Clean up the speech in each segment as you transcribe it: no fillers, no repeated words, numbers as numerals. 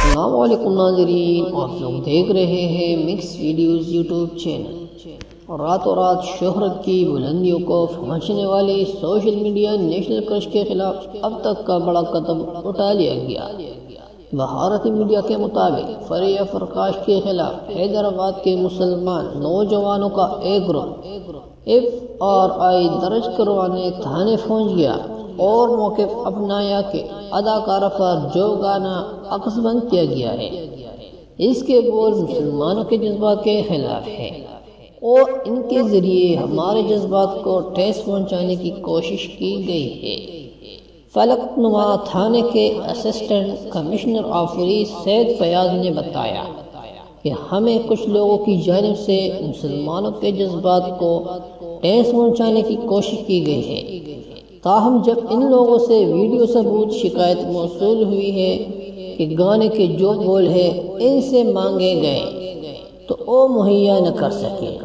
السلام علیکم ناظرین، آپ لوگ دیکھ رہے ہیں مکس ویڈیوز یوٹیوب چینل۔ راتوں رات شہرت کی بلندیوں کو پہنچنے والی سوشل میڈیا نیشنل کرش کے خلاف اب تک کا بڑا قدم اٹھا لیا گیا۔ بھارتی میڈیا کے مطابق فریہ پرکاش کے خلاف حیدرآباد کے مسلمان نوجوانوں کا ایک گروہ FRI درج کروانے تھانے پہنچ گیا اور موقف اپنایا کہ اداکارہ پر جو گانا عکس بند کیا گیا ہے اس کے بول مسلمانوں کے جذبات کے خلاف ہے اور ان کے ذریعے ہمارے جذبات کو ٹھیس پہنچانے کی کوشش کی گئی ہے۔ فلک نما تھانے کے اسسٹنٹ کمشنر آف پولیس سید فیاض نے بتایا کہ ہمیں کچھ لوگوں کی جانب سے مسلمانوں کے جذبات کو ٹھیس پہنچانے کی کوشش کی گئی ہے، تاہم جب ان لوگوں سے ویڈیو ثبوت شکایت موصول ہوئی ہے کہ گانے کے جو بول ہیں ان سے مانگے گئے تو وہ مہیا نہ کر سکے،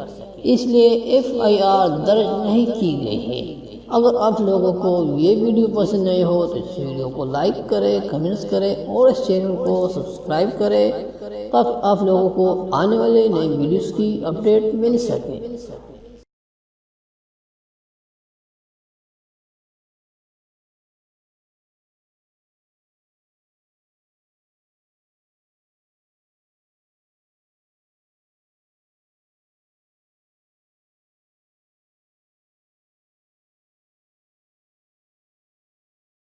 اس لیے FIR درج نہیں کی گئی ہے۔ اگر آپ لوگوں کو یہ ویڈیو پسند آئی ہو تو اس ویڈیو کو لائک کریں، کمنٹس کریں اور اس چینل کو سبسکرائب کریں تاکہ آپ لوگوں کو آنے والے نئے ویڈیوز کی اپڈیٹ مل سکے۔